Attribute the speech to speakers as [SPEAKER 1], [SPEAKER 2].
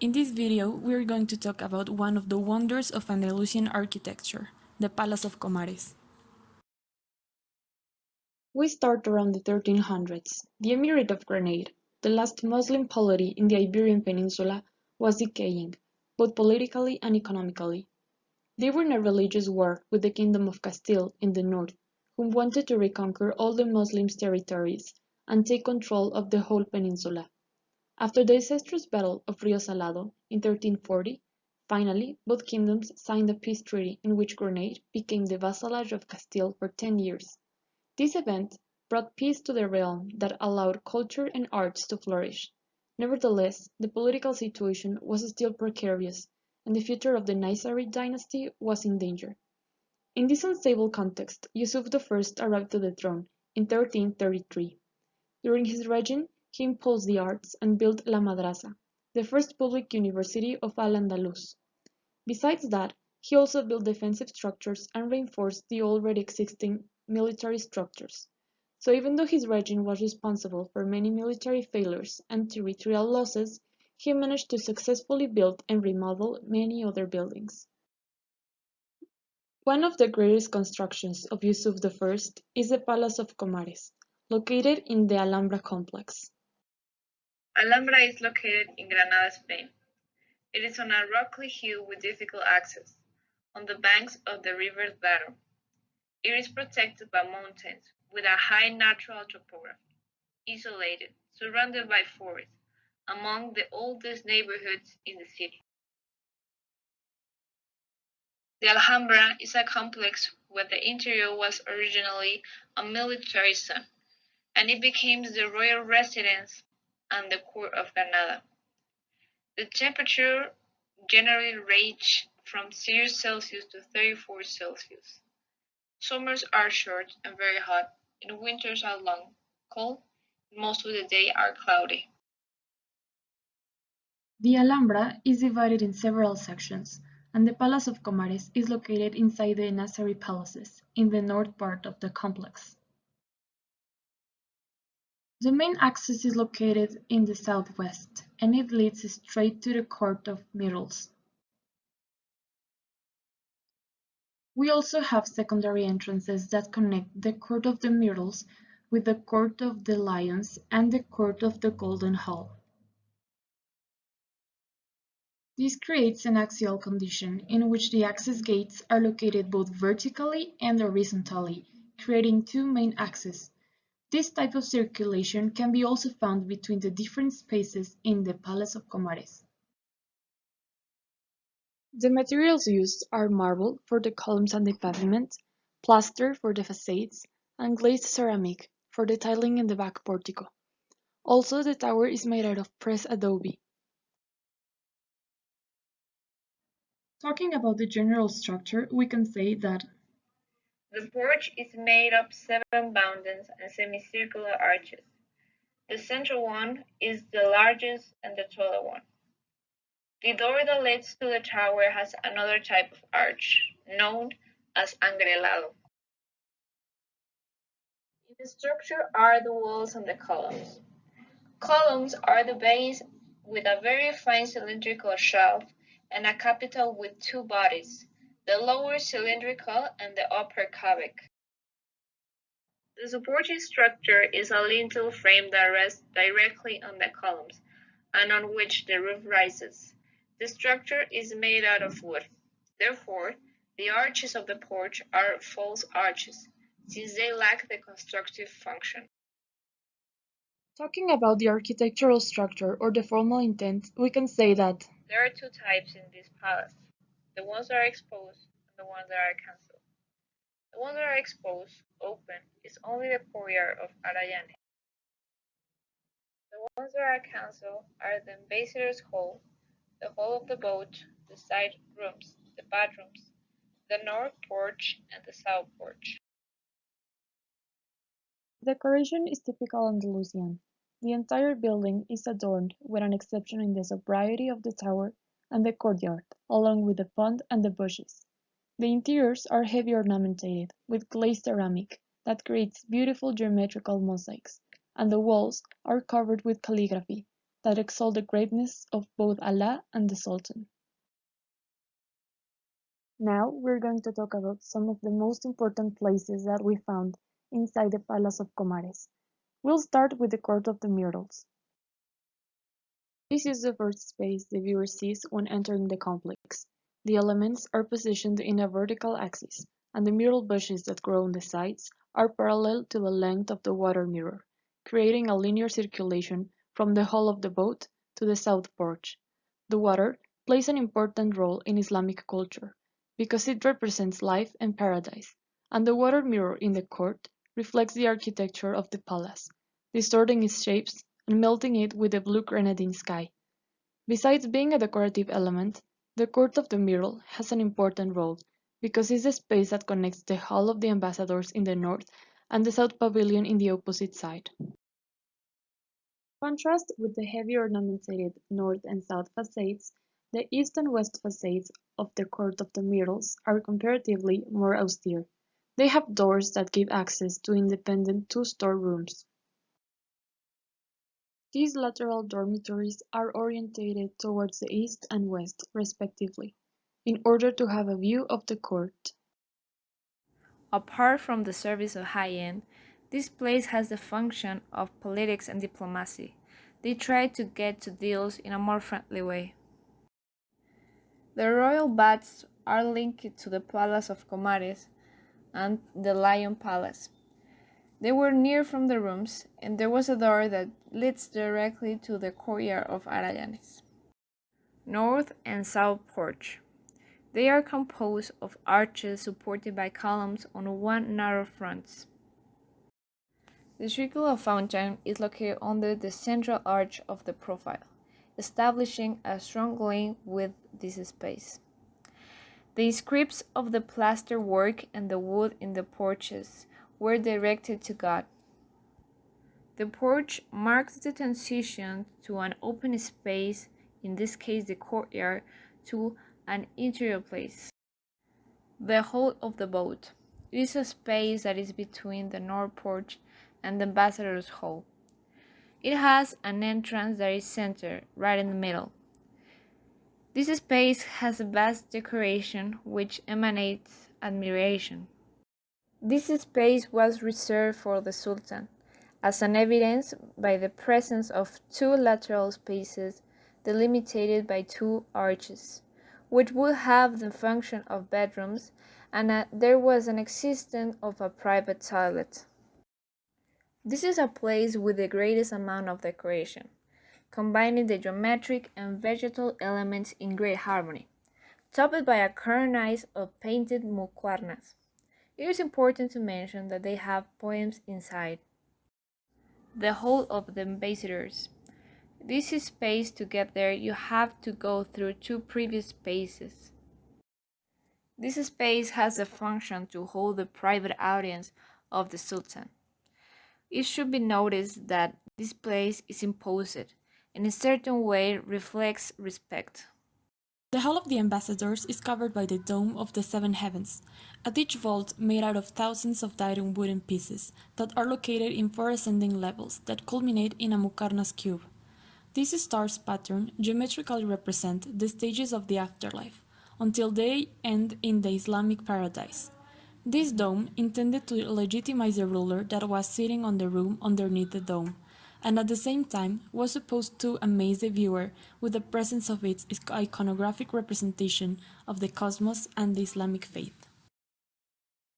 [SPEAKER 1] In this video, we are going to talk about one of the wonders of Andalusian architecture, the Palace of Comares. We start around the 1300s. The Emirate of Granada, the last Muslim polity in the Iberian Peninsula, was decaying, both politically and economically. They were in a religious war with the Kingdom of Castile in the north, who wanted to reconquer all the Muslims' territories and take control of the whole peninsula. After the disastrous Battle of Rio Salado in 1340, finally both kingdoms signed a peace treaty in which Grenada became the vassalage of Castile for 10 years. This event brought peace to the realm that allowed culture and arts to flourish. Nevertheless, the political situation was still precarious, and the future of the Nizari dynasty was in danger. In this unstable context, Yusuf I arrived to the throne in 1333. During his reign, he imposed the arts and built La Madrasa, the first public university of Al-Andalus. Besides that, he also built defensive structures and reinforced the already existing military structures. So even though his reign was responsible for many military failures and territorial losses, he managed to successfully build and remodel many other buildings. One of the greatest constructions of Yusuf I is the Palace of Comares, located in the Alhambra complex.
[SPEAKER 2] Alhambra is located in Granada, Spain. It is on a rocky hill with difficult access, on the banks of the river Darro. It is protected by mountains, with a high natural topography, isolated, surrounded by forests, among the oldest neighborhoods in the city. The Alhambra is a complex where the interior was originally a military zone, and it became the royal residence and the court of Granada. The temperature generally ranges from 0 Celsius to 34 Celsius. Summers are short and very hot, and winters are long, cold, and most of the day are cloudy.
[SPEAKER 1] The Alhambra is divided in several sections, and the Palace of Comares is located inside the Nizari palaces, in the north part of the complex. The main access is located in the southwest, and it leads straight to the Court of Myrtles. We also have secondary entrances that connect the Court of the Myrtles with the Court of the Lions and the Court of the Golden Hall. This creates an axial condition in which the access gates are located both vertically and horizontally, creating two main axes. This type of circulation can be also found between the different spaces in the Palace of Comares. The materials used are marble for the columns and the pavement, plaster for the facades, and glazed ceramic for the tiling in the back portico. Also, the tower is made out of pressed adobe. Talking about the general structure, we can say that
[SPEAKER 2] the porch is made of 7 boundings and semicircular arches. The central one is the largest and the taller one. The door that leads to the tower has another type of arch, known as angrelado. In the structure are the walls and the columns. Columns are the base with a very fine cylindrical shaft and a capital with two bodies, the lower cylindrical and the upper cubic. The supporting structure is a lintel frame that rests directly on the columns and on which the roof rises. The structure is made out of wood. Therefore, the arches of the porch are false arches, since they lack the constructive function.
[SPEAKER 1] talking about the architectural structure or the formal intent, we can say that
[SPEAKER 2] there are two types in this palace, the ones that are exposed and the ones that are cancelled. The ones that are exposed, open, is only the courtyard of Arayane. The ones that are cancelled are the ambassador's hall, the hall of the boat, the side rooms, the bathrooms, the north porch, and the south porch.
[SPEAKER 1] the decoration is typical Andalusian. The entire building is adorned with an exception in the sobriety of the tower and the courtyard, along with the font and the bushes. The interiors are heavy ornamented with glazed ceramic that creates beautiful geometrical mosaics, and the walls are covered with calligraphy, that exalt the greatness of both Allah and the Sultan. Now we're going to talk about some of the most important places that we found inside the Palace of Comares. We'll start with the Court of the Myrtles. This is the first space the viewer sees when entering the complex. The elements are positioned in a vertical axis, and the myrtle bushes that grow on the sides are parallel to the length of the water mirror, creating a linear circulation from the hull of the boat to the south porch. The water plays an important role in Islamic culture because it represents life and paradise, and the water mirror in the court reflects the architecture of the palace, distorting its shapes and melting it with the blue grenadine sky. Besides being a decorative element, the Court of the Myrtle has an important role because it's the space that connects the Hall of the Ambassadors in the north and the South Pavilion in the opposite side. In contrast with the heavy ornamented north and south facades, the east and west facades of the Court of the Myrtles are comparatively more austere. They have doors that give access to independent two-store rooms. These lateral dormitories are orientated towards the east and west, respectively, in order to have a view of the court.
[SPEAKER 2] Apart from the service of high-end, this place has the function of politics and diplomacy. They try to get to deals in a more friendly way. The royal baths are linked to the Palace of Comares and the Lion Palace. They were near from the rooms, and there was a door that leads directly to the courtyard of Arayanes. North and South Porch. They are composed of arches supported by columns on one narrow front. The circular fountain is located under the central arch of the profile, establishing a strong link with this space. The scripts of the plaster work and the wood in the porches were directed to God. The porch marks the transition to an open space, in this case the courtyard, to an interior place. The hall of the boat. It is a space that is between the north porch and the ambassador's hall. It has an entrance that is centered right in the middle. This space has a vast decoration which emanates admiration. This space was reserved for the Sultan, as an evidence by the presence of two lateral spaces delimited by two arches, which would have the function of bedrooms, and there was an existence of a private toilet. This is a place with the greatest amount of decoration, combining the geometric and vegetal elements in great harmony, topped by a cornice of painted muqarnas. It is important to mention that they have poems inside. The hall of the ambassadors. This is space. To get there, you have to go through two previous spaces. This space has the function to hold the private audience of the Sultan. It should be noticed that this place is imposed and in a certain way reflects respect.
[SPEAKER 1] The Hall of the Ambassadors is covered by the Dome of the Seven Heavens, a ditch vault made out of thousands of diatom wooden pieces that are located in four ascending levels that culminate in a Muqarnas cube. These stars pattern geometrically represent the stages of the afterlife, until they end in the Islamic paradise. This dome intended to legitimize the ruler that was sitting on the room underneath the dome, and at the same time was supposed to amaze the viewer with the presence of its iconographic representation of the cosmos and the Islamic faith.